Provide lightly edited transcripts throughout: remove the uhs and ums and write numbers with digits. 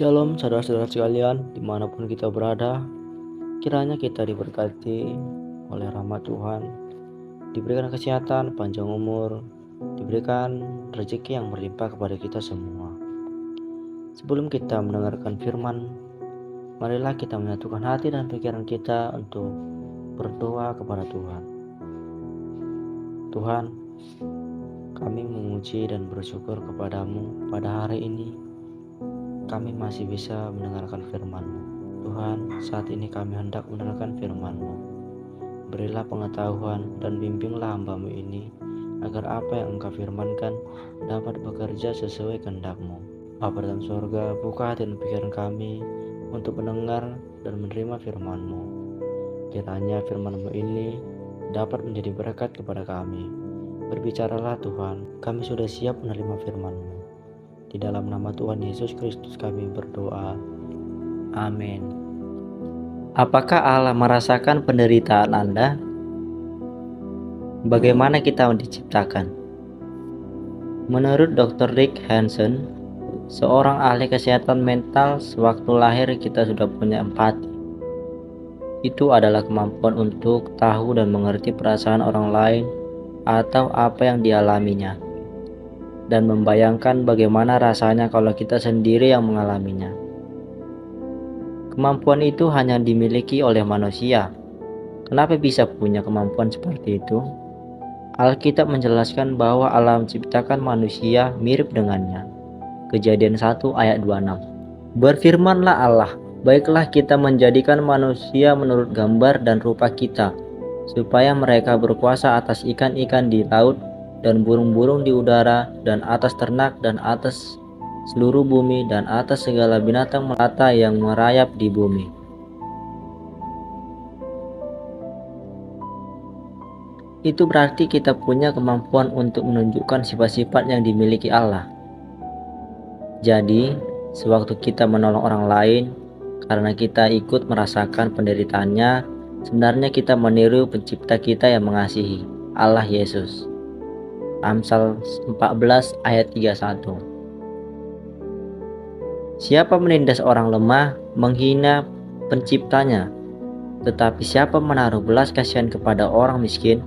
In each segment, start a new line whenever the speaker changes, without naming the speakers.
Shalom saudara-saudara sekalian, dimanapun kita berada, kiranya kita diberkati oleh rahmat Tuhan, diberikan kesehatan, panjang umur, diberikan rezeki yang berlimpah kepada kita semua. Sebelum kita mendengarkan firman, marilah kita menyatukan hati dan pikiran kita untuk berdoa kepada Tuhan. Tuhan, kami memuji dan bersyukur kepadamu pada hari ini. Kami masih bisa mendengarkan firman-Mu. Tuhan, saat ini kami hendak mendengarkan firman-Mu. Berilah pengetahuan dan bimbinglah hamba-Mu ini, agar apa yang Engkau firmankan dapat bekerja sesuai kehendak-Mu. Bapa dalam surga, buka hati dan pikiran kami untuk mendengar dan menerima firman-Mu. Kiranya firman-Mu ini dapat menjadi berkat kepada kami. Berbicaralah Tuhan, kami sudah siap menerima firman-Mu. Di dalam nama Tuhan Yesus Kristus kami berdoa. Amin. Apakah Allah merasakan penderitaan Anda? Bagaimana kita diciptakan? Menurut Dr. Rick Hanson, seorang ahli kesehatan mental, sewaktu lahir kita sudah punya empati. Itu adalah kemampuan untuk tahu dan mengerti perasaan orang lain atau apa yang dialaminya, dan membayangkan bagaimana rasanya kalau kita sendiri yang mengalaminya. Kemampuan itu hanya dimiliki oleh manusia. Kenapa bisa punya kemampuan seperti itu? Alkitab menjelaskan bahwa Allah menciptakan manusia mirip dengannya. Kejadian 1 ayat 26. Berfirmanlah Allah, baiklah kita menjadikan manusia menurut gambar dan rupa kita, supaya mereka berkuasa atas ikan-ikan di laut, dan burung-burung di udara, dan atas ternak, dan atas seluruh bumi, dan atas segala binatang melata yang merayap di bumi. Itu berarti kita punya kemampuan untuk menunjukkan sifat-sifat yang dimiliki Allah. Jadi, sewaktu kita menolong orang lain, karena kita ikut merasakan penderitaannya, sebenarnya kita meniru pencipta kita yang mengasihi, Allah Yesus. Amsal 14 ayat 31. Siapa menindas orang lemah, menghina penciptanya, tetapi siapa menaruh belas kasihan kepada orang miskin,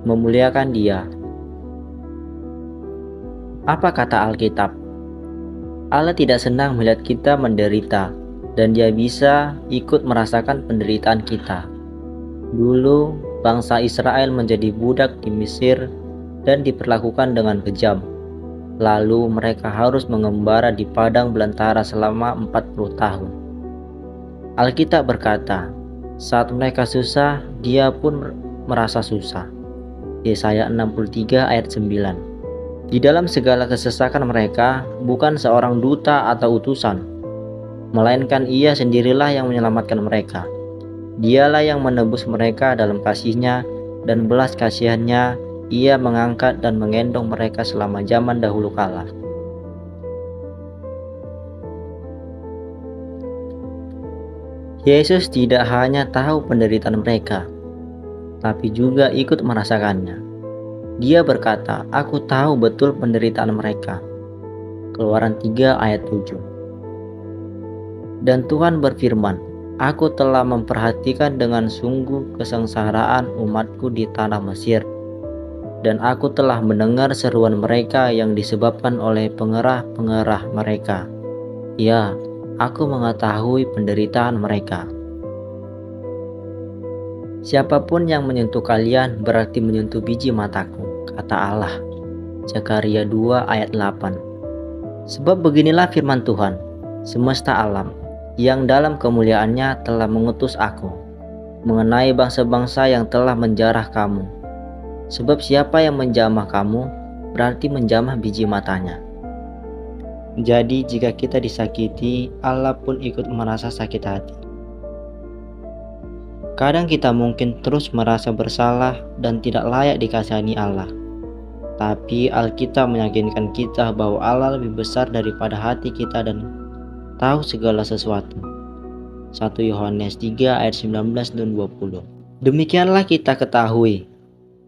memuliakan dia. Apa kata Alkitab? Allah tidak senang melihat kita menderita, dan Dia bisa ikut merasakan penderitaan kita. Dulu, bangsa Israel menjadi budak di Mesir dan diperlakukan dengan kejam. Lalu mereka harus mengembara di padang belantara selama 40 tahun. Alkitab berkata, saat mereka susah, Dia pun merasa susah. Yesaya 63 ayat 9. Di dalam segala kesesakan mereka, bukan seorang duta atau utusan, melainkan Ia sendirilah yang menyelamatkan mereka. Dialah yang menebus mereka dalam kasih-Nya dan belas kasihan-Nya. Ia mengangkat dan menggendong mereka selama zaman dahulu kala. Yesus tidak hanya tahu penderitaan mereka, tapi juga ikut merasakannya. Dia berkata, "Aku tahu betul penderitaan mereka." Keluaran 3 ayat 7. Dan Tuhan berfirman, "Aku telah memperhatikan dengan sungguh kesengsaraan umatku di tanah Mesir. Dan aku telah mendengar seruan mereka yang disebabkan oleh pengerah-pengerah mereka. Ya, aku mengetahui penderitaan mereka." Siapapun yang menyentuh kalian berarti menyentuh biji mataku, kata Allah. Zakaria 2 ayat 8. Sebab beginilah firman Tuhan, semesta alam, yang dalam kemuliaannya telah mengutus aku, mengenai bangsa-bangsa yang telah menjarah kamu. Sebab siapa yang menjamah kamu, berarti menjamah biji matanya. Jadi jika kita disakiti, Allah pun ikut merasa sakit hati. Kadang kita mungkin terus merasa bersalah dan tidak layak dikasihani Allah. Tapi Alkitab meyakinkan kita bahwa Allah lebih besar daripada hati kita dan tahu segala sesuatu. 1 Yohanes 3 ayat 19 dan 20. Demikianlah kita ketahui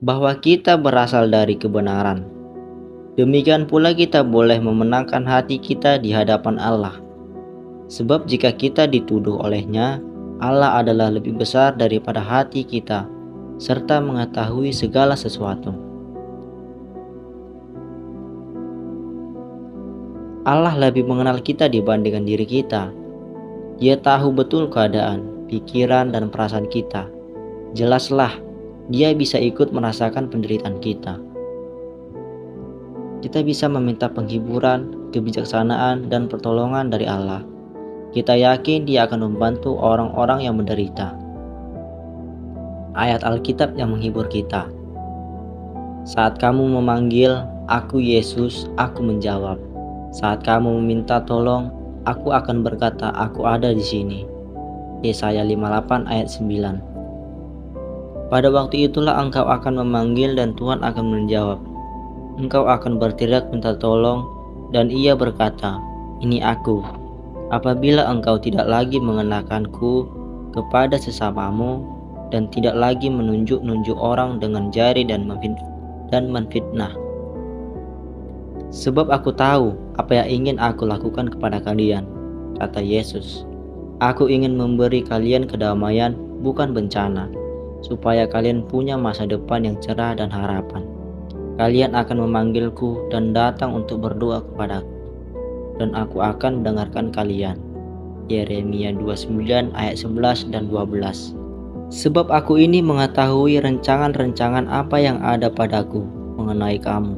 bahwa kita berasal dari kebenaran. Demikian pula kita boleh memenangkan hati kita di hadapan Allah. Sebab jika kita dituduh olehnya, Allah adalah lebih besar daripada hati kita, serta mengetahui segala sesuatu. Allah lebih mengenal kita dibandingkan diri kita. Dia tahu betul keadaan, pikiran, dan perasaan kita. Jelaslah, Dia bisa ikut merasakan penderitaan kita. Kita bisa meminta penghiburan, kebijaksanaan, dan pertolongan dari Allah. Kita yakin Dia akan membantu orang-orang yang menderita. Ayat Alkitab yang menghibur kita. Saat kamu memanggil, "Aku Yesus," aku menjawab. Saat kamu meminta tolong, aku akan berkata, "Aku ada di sini." Yesaya 58 ayat 9. Pada waktu itulah engkau akan memanggil dan Tuhan akan menjawab. Engkau akan berteriak minta tolong dan Ia berkata, "Ini aku." Apabila engkau tidak lagi mengenakanku kepada sesamamu dan tidak lagi menunjuk-nunjuk orang dengan jari dan menfitnah. Sebab aku tahu apa yang ingin aku lakukan kepada kalian, kata Yesus. Aku ingin memberi kalian kedamaian, bukan bencana, supaya kalian punya masa depan yang cerah dan harapan. Kalian akan memanggilku dan datang untuk berdoa kepadaku, dan aku akan mendengarkan kalian. Yeremia 29 ayat 11 dan 12. Sebab aku ini mengetahui rancangan-rancangan apa yang ada padaku mengenai kamu.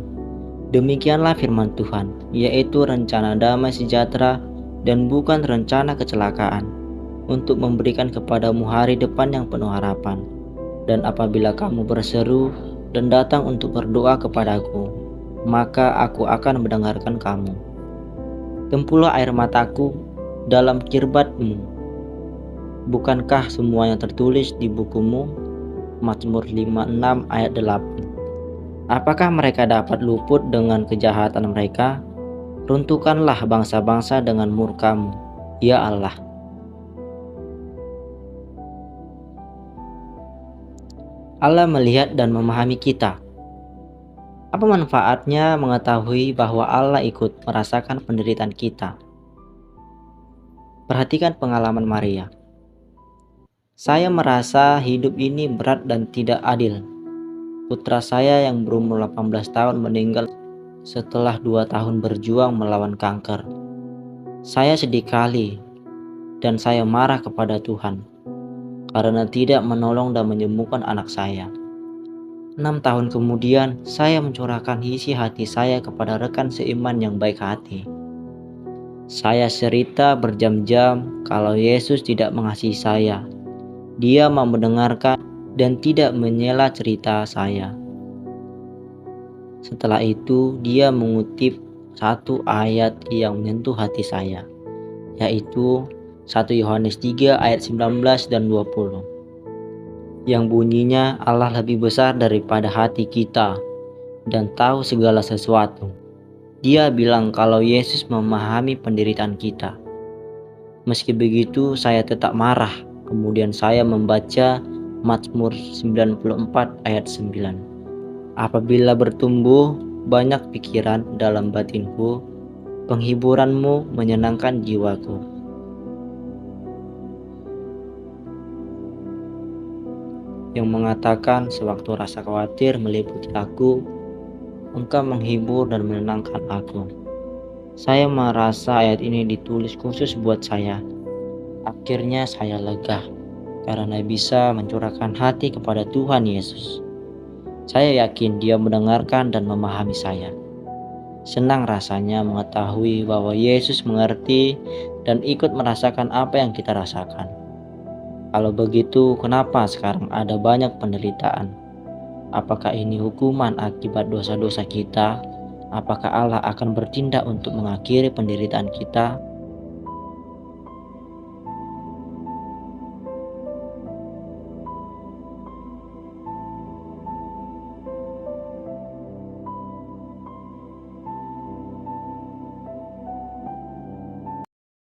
Demikianlah firman Tuhan, yaitu rencana damai sejahtera dan bukan rencana kecelakaan, untuk memberikan kepadamu hari depan yang penuh harapan. Dan apabila kamu berseru dan datang untuk berdoa kepadaku, maka aku akan mendengarkan kamu. Tempuhlah air mataku dalam kirbatmu. Bukankah semua yang tertulis di bukumu? Mazmur 56 ayat 8. Apakah mereka dapat luput dengan kejahatan mereka? Runtuhkanlah bangsa-bangsa dengan murka-Mu, ya Allah. Allah melihat dan memahami kita. Apa manfaatnya mengetahui bahwa Allah ikut merasakan penderitaan kita? Perhatikan pengalaman Maria. Saya merasa hidup ini berat dan tidak adil. Putra saya yang berumur 18 tahun meninggal setelah 2 tahun berjuang melawan kanker. Saya sedih kali dan saya marah kepada Tuhan karena tidak menolong dan menyembuhkan anak saya. 6 tahun kemudian, saya mencurahkan isi hati saya kepada rekan seiman yang baik hati. Saya cerita berjam-jam kalau Yesus tidak mengasihi saya. Dia mau mendengarkan dan tidak menyela cerita saya. Setelah itu, dia mengutip satu ayat yang menyentuh hati saya, yaitu 1 Yohanes 3 ayat 19 dan 20. Yang bunyinya, Allah lebih besar daripada hati kita dan tahu segala sesuatu. Dia bilang kalau Yesus memahami penderitaan kita. Meski begitu, saya tetap marah. Kemudian saya membaca Mazmur 94 ayat 9. Apabila bertumbuh banyak pikiran dalam batinku, penghiburanmu menyenangkan jiwaku. Yang mengatakan sewaktu rasa khawatir meliputi aku, Engkau menghibur dan menenangkan aku. Saya merasa ayat ini ditulis khusus buat saya. Akhirnya saya lega karena bisa mencurahkan hati kepada Tuhan Yesus. Saya yakin Dia mendengarkan dan memahami saya. Senang rasanya mengetahui bahwa Yesus mengerti dan ikut merasakan apa yang kita rasakan. Kalau begitu, kenapa sekarang ada banyak penderitaan? Apakah ini hukuman akibat dosa-dosa kita? Apakah Allah akan bertindak untuk mengakhiri penderitaan kita?